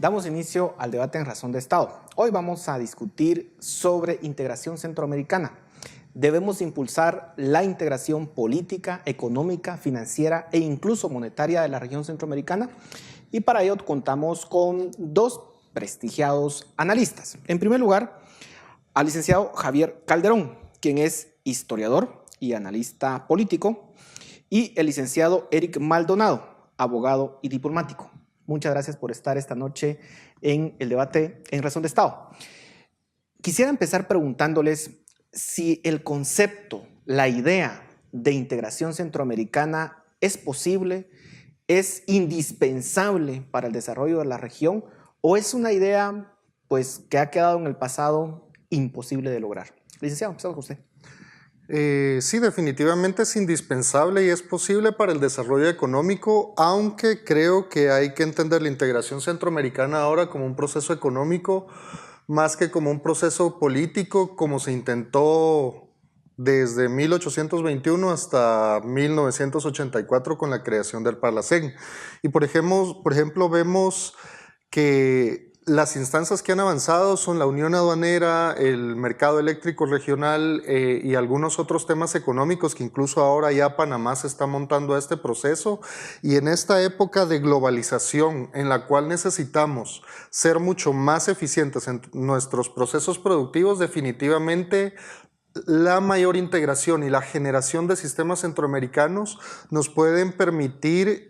Damos inicio al debate en Razón de Estado. Hoy vamos a discutir sobre integración centroamericana. Debemos impulsar la integración política, económica, financiera e incluso monetaria de la región centroamericana, y para ello contamos con dos prestigiados analistas. En primer lugar, al licenciado Javier Calderón, quien es historiador y analista político, y el licenciado Eric Maldonado, abogado y diplomático. Muchas gracias por estar esta noche en el debate en Razón de Estado. Quisiera empezar preguntándoles si el concepto, la idea de integración centroamericana es posible, es indispensable para el desarrollo de la región, o es una idea pues, que ha quedado en el pasado imposible de lograr. Licenciado, empezamos con usted. Sí, definitivamente es indispensable y es posible para el desarrollo económico, aunque creo que hay que entender la integración centroamericana ahora como un proceso económico más que como un proceso político, como se intentó desde 1821 hasta 1984 con la creación del Parlacén. Y por ejemplo vemos que las instancias que han avanzado son la Unión Aduanera, el mercado eléctrico regional y algunos otros temas económicos que incluso ahora ya Panamá se está montando a este proceso. Y en esta época de globalización en la cual necesitamos ser mucho más eficientes en nuestros procesos productivos, definitivamente la mayor integración y la generación de sistemas centroamericanos nos pueden permitir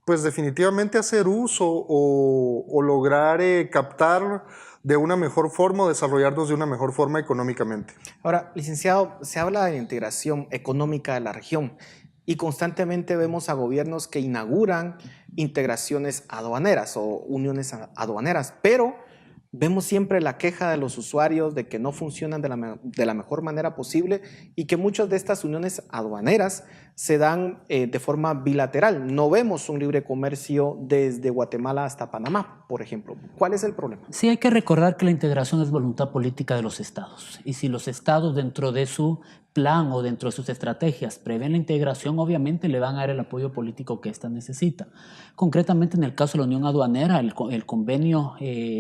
pues definitivamente hacer uso o lograr captar de una mejor forma o desarrollarnos de una mejor forma económicamente. Ahora, licenciado, se habla de la integración económica de la región y constantemente vemos a gobiernos que inauguran integraciones aduaneras o uniones aduaneras, pero vemos siempre la queja de los usuarios de que no funcionan de la mejor manera posible y que muchas de estas uniones aduaneras se dan de forma bilateral. No vemos un libre comercio desde Guatemala hasta Panamá, por ejemplo. ¿Cuál es el problema? Sí, hay que recordar que la integración es voluntad política de los estados. Y si los estados dentro de su plan o dentro de sus estrategias prevén la integración, obviamente le van a dar el apoyo político que ésta necesita. Concretamente en el caso de la Unión Aduanera, el convenio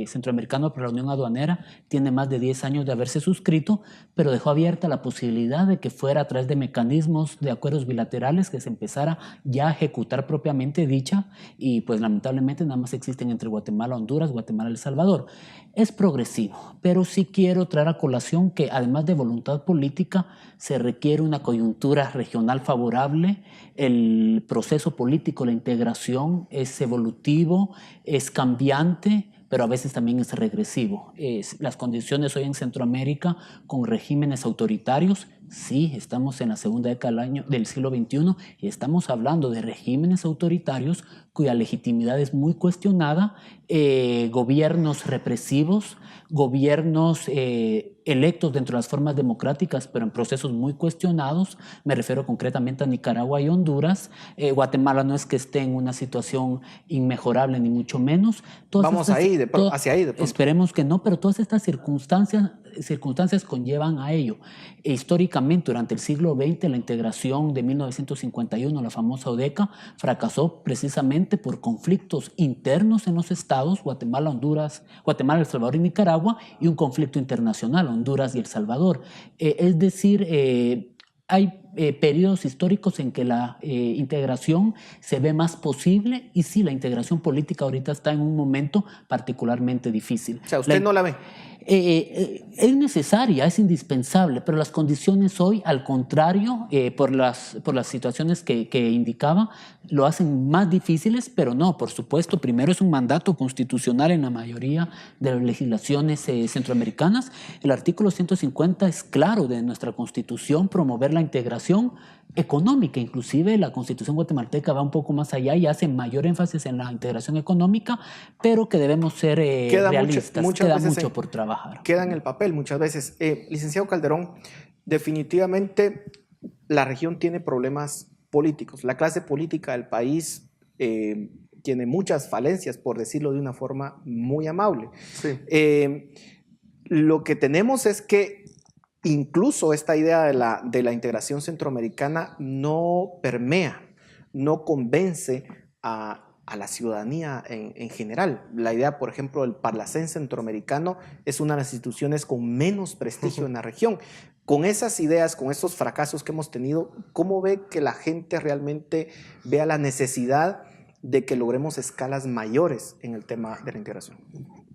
centroamericano para la Unión Aduanera tiene más de 10 años de haberse suscrito, pero dejó abierta la posibilidad de que fuera a través de mecanismos de acuerdos bilaterales que se empezara ya a ejecutar propiamente dicha, y pues lamentablemente nada más existen entre Guatemala, Honduras, Guatemala, El Salvador. Es progresivo, pero sí quiero traer a colación que además de voluntad política se requiere una coyuntura regional favorable. El proceso político, la integración es evolutivo, es cambiante, pero a veces también es regresivo. Las condiciones hoy en Centroamérica con regímenes autoritarios, sí, estamos en la segunda década del siglo XXI y estamos hablando de regímenes autoritarios cuya legitimidad es muy cuestionada, gobiernos represivos, gobiernos electos dentro de las formas democráticas, pero en procesos muy cuestionados. Me refiero concretamente a Nicaragua y Honduras. Guatemala no es que esté en una situación inmejorable, ni mucho menos. Vamos hacia ahí de pronto. Esperemos que no, pero todas estas circunstancias conllevan a ello. Históricamente, durante el siglo XX, la integración de 1951, la famosa ODECA, fracasó precisamente por conflictos internos en los estados, Guatemala, Honduras, Guatemala, El Salvador y Nicaragua, y un conflicto internacional, Honduras y El Salvador. Es decir, hay periodos históricos en que la integración se ve más posible, y sí, la integración política ahorita está en un momento particularmente difícil. O sea, ¿usted no la ve? Es necesaria, es indispensable, pero las condiciones hoy, al contrario, por las situaciones que indicaba, lo hacen más difíciles, pero no, por supuesto, primero es un mandato constitucional en la mayoría de las legislaciones centroamericanas. El artículo 150 es claro de nuestra Constitución, promover la integración económica. Inclusive la Constitución guatemalteca va un poco más allá y hace mayor énfasis en la integración económica, pero que debemos ser realistas. Queda mucho por trabajar. Queda en el papel muchas veces. Licenciado Calderón, definitivamente la región tiene problemas políticos. La clase política del país tiene muchas falencias, por decirlo de una forma muy amable. Sí. Lo que tenemos es que incluso esta idea de la integración centroamericana no permea, no convence a a la ciudadanía en general. La idea, por ejemplo, del Parlacén centroamericano es una de las instituciones con menos prestigio en la región. Con esas ideas, con estos fracasos que hemos tenido, ¿cómo ve que la gente realmente vea la necesidad de que logremos escalas mayores en el tema de la integración?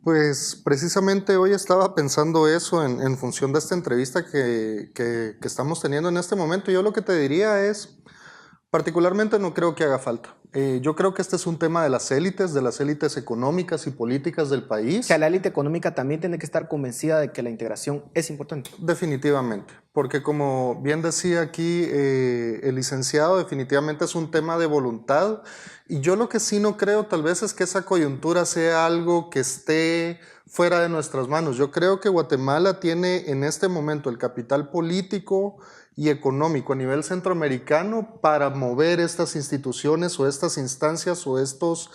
Pues precisamente hoy estaba pensando eso en función de esta entrevista que estamos teniendo en este momento. Yo lo que te diría es, particularmente no creo que haga falta. Yo creo que este es un tema de las élites económicas y políticas del país. O sea, la élite económica también tiene que estar convencida de que la integración es importante. Definitivamente, porque como bien decía aquí el licenciado, definitivamente es un tema de voluntad, y yo lo que sí no creo tal vez es que esa coyuntura sea algo que esté fuera de nuestras manos. Yo creo que Guatemala tiene en este momento el capital político y económico a nivel centroamericano para mover estas instituciones o estas instancias o estos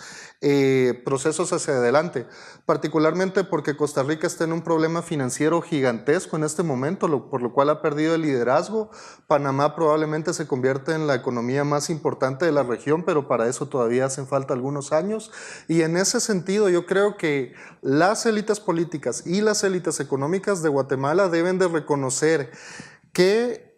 procesos hacia adelante, particularmente porque Costa Rica está en un problema financiero gigantesco en este momento, por lo cual ha perdido el liderazgo. Panamá probablemente se convierte en la economía más importante de la región, pero para eso todavía hacen falta algunos años, y en ese sentido yo creo que las élites políticas y las élites económicas de Guatemala deben de reconocer que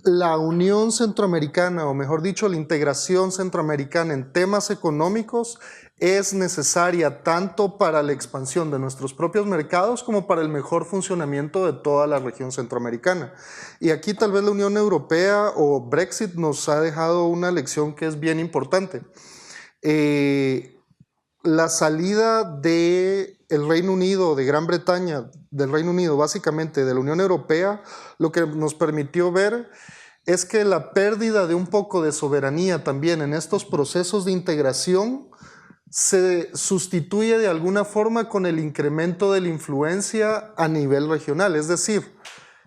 la Unión Centroamericana, o mejor dicho, la integración centroamericana en temas económicos es necesaria tanto para la expansión de nuestros propios mercados como para el mejor funcionamiento de toda la región centroamericana. Y aquí tal vez la Unión Europea o Brexit nos ha dejado una lección que es bien importante. La salida del Reino Unido, de Gran Bretaña, del Reino Unido, básicamente de la Unión Europea, lo que nos permitió ver es que la pérdida de un poco de soberanía también en estos procesos de integración se sustituye de alguna forma con el incremento de la influencia a nivel regional. Es decir,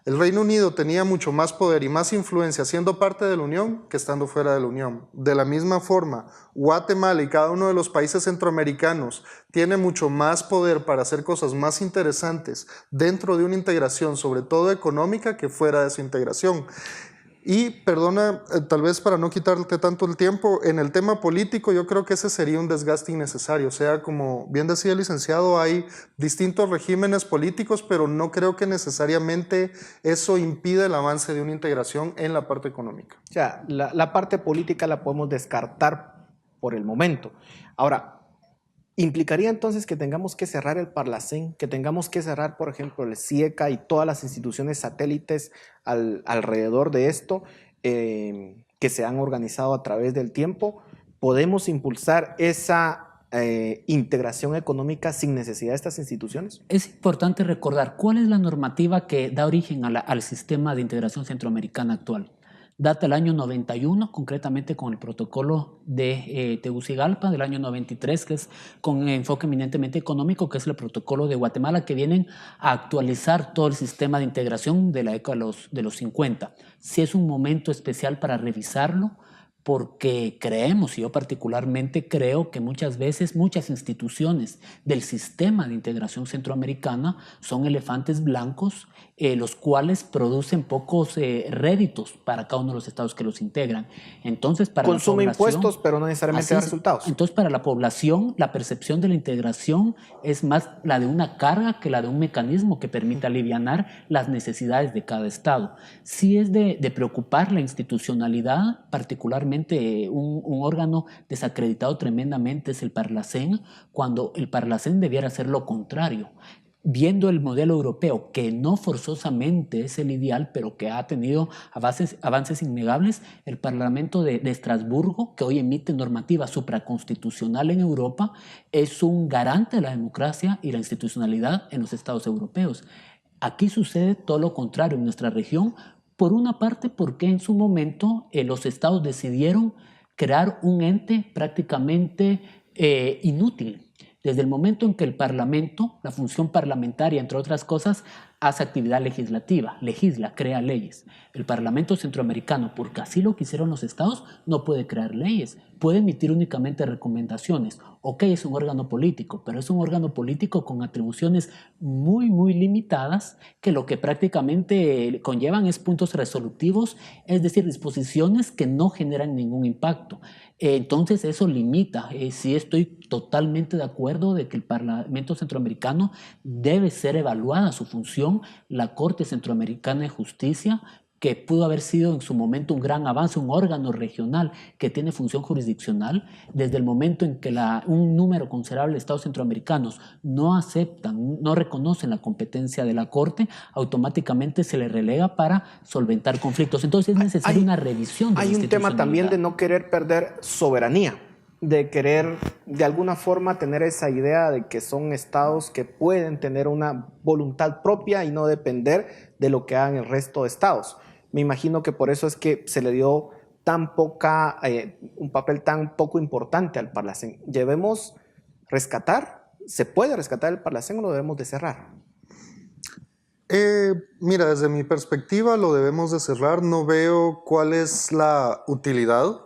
el Reino Unido tenía mucho más poder y más influencia siendo parte de la Unión que estando fuera de la Unión. De la misma forma, Guatemala y cada uno de los países centroamericanos tiene mucho más poder para hacer cosas más interesantes dentro de una integración, sobre todo económica, que fuera de esa integración. Y perdona, tal vez para no quitarte tanto el tiempo, en el tema político yo creo que ese sería un desgaste innecesario. O sea, como bien decía el licenciado, hay distintos regímenes políticos, pero no creo que necesariamente eso impida el avance de una integración en la parte económica. O sea, la parte política la podemos descartar por el momento. Ahora, ¿implicaría entonces que tengamos que cerrar el Parlacén, que tengamos que cerrar, por ejemplo, el CIECA y todas las instituciones satélites alrededor de esto que se han organizado a través del tiempo? ¿Podemos impulsar esa integración económica sin necesidad de estas instituciones? Es importante recordar cuál es la normativa que da origen al sistema de integración centroamericana actual. Data el año 91, concretamente con el protocolo de Tegucigalpa del año 93, que es con enfoque eminentemente económico, que es el protocolo de Guatemala, que vienen a actualizar todo el sistema de integración de la década de los 50. Sí es un momento especial para revisarlo, porque creemos, y yo particularmente creo, que muchas veces muchas instituciones del sistema de integración centroamericana son elefantes blancos, los cuales producen pocos réditos para cada uno de los estados que los integran. Entonces, para consume la población, impuestos, pero no necesariamente da resultados. Entonces, para la población, la percepción de la integración es más la de una carga que la de un mecanismo que permite alivianar las necesidades de cada estado. Sí es de preocupar la institucionalidad, particularmente un órgano desacreditado tremendamente es el Parlacén, cuando el Parlacén debiera hacer lo contrario. Viendo el modelo europeo, que no forzosamente es el ideal, pero que ha tenido avances innegables, el Parlamento de Estrasburgo, que hoy emite normativa supraconstitucional en Europa, es un garante de la democracia y la institucionalidad en los estados europeos. Aquí sucede todo lo contrario en nuestra región, por una parte porque en su momento los estados decidieron crear un ente prácticamente inútil. Desde el momento en que el Parlamento, la función parlamentaria, entre otras cosas, hace actividad legislativa, legisla, crea leyes. El Parlamento centroamericano, porque así lo quisieron los estados, no puede crear leyes, puede emitir únicamente recomendaciones. Ok, es un órgano político, pero es un órgano político con atribuciones muy, muy limitadas, que lo que prácticamente conllevan es puntos resolutivos, es decir, disposiciones que no generan ningún impacto. Entonces eso limita. Sí estoy totalmente de acuerdo de que el Parlamento Centroamericano debe ser evaluada su función, la Corte Centroamericana de Justicia, que pudo haber sido en su momento un gran avance, un órgano regional que tiene función jurisdiccional, desde el momento en que un número considerable de estados centroamericanos no aceptan, no reconocen la competencia de la Corte, automáticamente se le relega para solventar conflictos. Entonces es necesaria una revisión de la Hay un tema también de no querer perder soberanía, de querer de alguna forma tener esa idea de que son estados que pueden tener una voluntad propia y no depender de lo que hagan el resto de estados. Me imagino que por eso es que se le dio un papel tan poco importante al Parlacén. ¿Debemos rescatar? ¿Se puede rescatar el Parlacén o lo debemos de cerrar? Mira, desde mi perspectiva lo debemos de cerrar. No veo cuál es la utilidad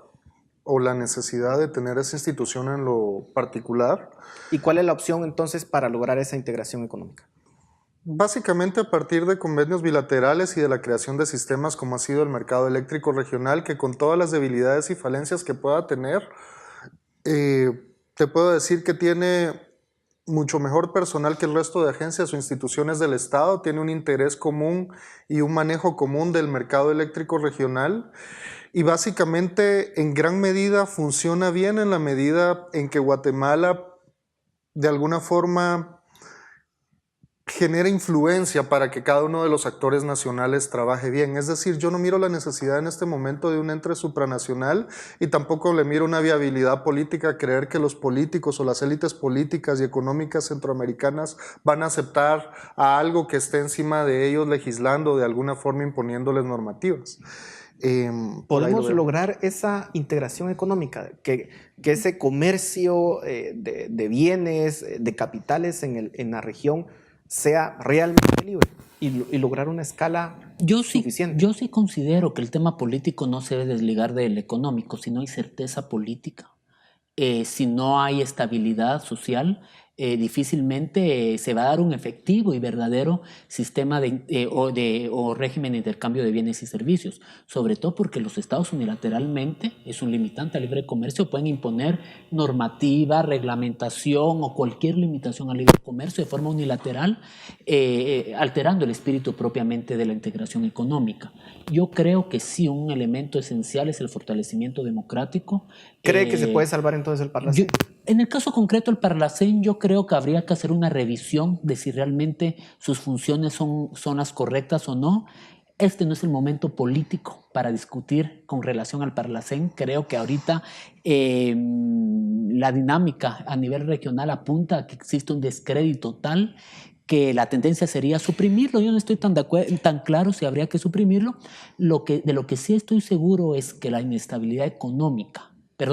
o la necesidad de tener esa institución en lo particular. ¿Y cuál es la opción entonces para lograr esa integración económica? Básicamente a partir de convenios bilaterales y de la creación de sistemas como ha sido el mercado eléctrico regional, que con todas las debilidades y falencias que pueda tener, te puedo decir que tiene mucho mejor personal que el resto de agencias o instituciones del Estado, tiene un interés común y un manejo común del mercado eléctrico regional y básicamente en gran medida funciona bien en la medida en que Guatemala de alguna forma genera influencia para que cada uno de los actores nacionales trabaje bien. Es decir, yo no miro la necesidad en este momento de un ente supranacional y tampoco le miro una viabilidad política a creer que los políticos o las élites políticas y económicas centroamericanas van a aceptar a algo que esté encima de ellos legislando, de alguna forma imponiéndoles normativas. ¿Podemos lograr esa integración económica? Que ese comercio de bienes, de capitales en la región sea realmente libre y lograr una escala suficiente. Yo sí considero que el tema político no se debe desligar del económico. Si no hay certeza política, si no hay estabilidad social, difícilmente se va a dar un efectivo y verdadero sistema o régimen de intercambio de bienes y servicios, sobre todo porque los estados unilateralmente, es un limitante al libre comercio, pueden imponer normativa, reglamentación o cualquier limitación al libre comercio de forma unilateral, alterando el espíritu propiamente de la integración económica. Yo creo que sí, un elemento esencial es el fortalecimiento democrático. ¿Cree que se puede salvar entonces el Parlacén? En el caso concreto del Parlacén, yo creo que habría que hacer una revisión de si realmente sus funciones son las correctas o no. Este no es el momento político para discutir con relación al Parlacén. Creo que ahorita la dinámica a nivel regional apunta a que existe un descrédito tal que la tendencia sería suprimirlo. Yo no estoy tan claro si habría que suprimirlo. De lo que sí estoy seguro es que la inestabilidad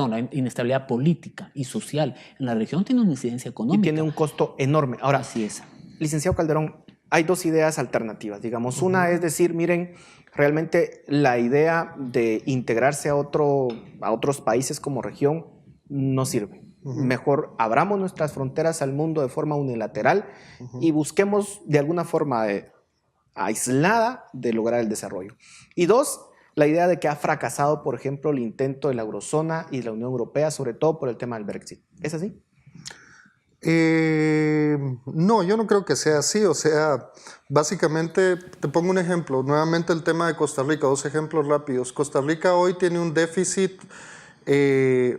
la inestabilidad política y social en la región tiene una incidencia económica. Y tiene un costo enorme. Ahora, así es. Licenciado Calderón, hay dos ideas alternativas. Digamos, una es decir, miren, realmente la idea de integrarse a otros países como región no sirve. Mejor abramos nuestras fronteras al mundo de forma unilateral y busquemos de alguna forma aislada de lograr el desarrollo. Y dos, la idea de que ha fracasado, por ejemplo, el intento de la eurozona y la Unión Europea, sobre todo por el tema del Brexit. ¿Es así? No, yo no creo que sea así. O sea, básicamente, te pongo un ejemplo. Nuevamente el tema de Costa Rica, dos ejemplos rápidos. Costa Rica hoy tiene un déficit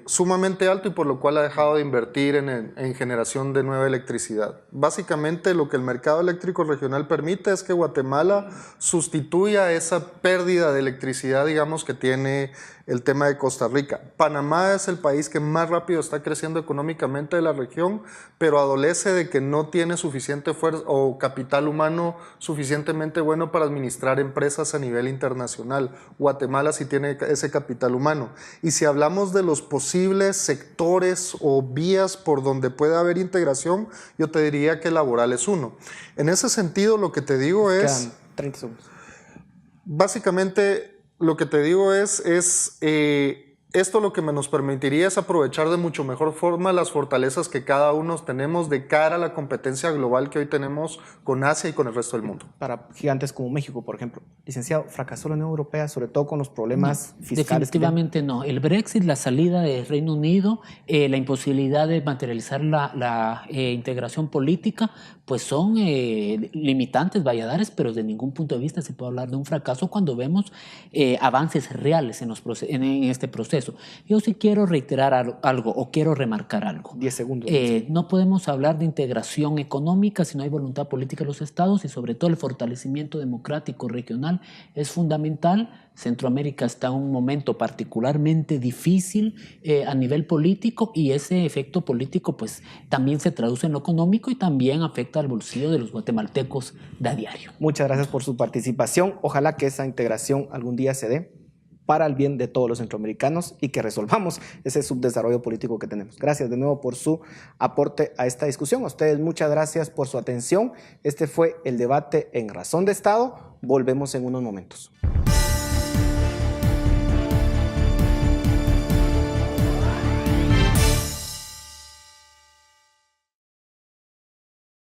sumamente alto y por lo cual ha dejado de invertir en generación de nueva electricidad. Básicamente lo que el mercado eléctrico regional permite es que Guatemala sustituya esa pérdida de electricidad, digamos, que tiene el tema de Costa Rica. Panamá es el país que más rápido está creciendo económicamente de la región, pero adolece de que no tiene suficiente fuerza o capital humano suficientemente bueno para administrar empresas a nivel internacional. Guatemala sí tiene ese capital humano. Y si hablamos de los posibles sectores o vías por donde puede haber integración, yo te diría que laboral es uno. En ese sentido, lo que te digo es... Quedan 30 segundos. Básicamente... Lo que te digo es Esto lo que nos permitiría es aprovechar de mucho mejor forma las fortalezas que cada uno tenemos de cara a la competencia global que hoy tenemos con Asia y con el resto del mundo. Para gigantes como México, por ejemplo. Licenciado, ¿fracasó la Unión Europea, sobre todo con los problemas fiscales? Definitivamente no. El Brexit, la salida del Reino Unido, la imposibilidad de materializar la integración política, pues son limitantes, valladares, pero de ningún punto de vista se puede hablar de un fracaso cuando vemos avances reales en este proceso. Yo sí quiero reiterar algo o quiero remarcar algo. 10 segundos. No podemos hablar de integración económica si no hay voluntad política de los estados y sobre todo el fortalecimiento democrático regional es fundamental. Centroamérica está en un momento particularmente difícil a nivel político y ese efecto político pues también se traduce en lo económico y también afecta al bolsillo de los guatemaltecos de a diario. Muchas gracias por su participación. Ojalá que esa integración algún día se dé para el bien de todos los centroamericanos y que resolvamos ese subdesarrollo político que tenemos. Gracias de nuevo por su aporte a esta discusión. A ustedes muchas gracias por su atención. Este fue el debate en Razón de Estado. Volvemos en unos momentos.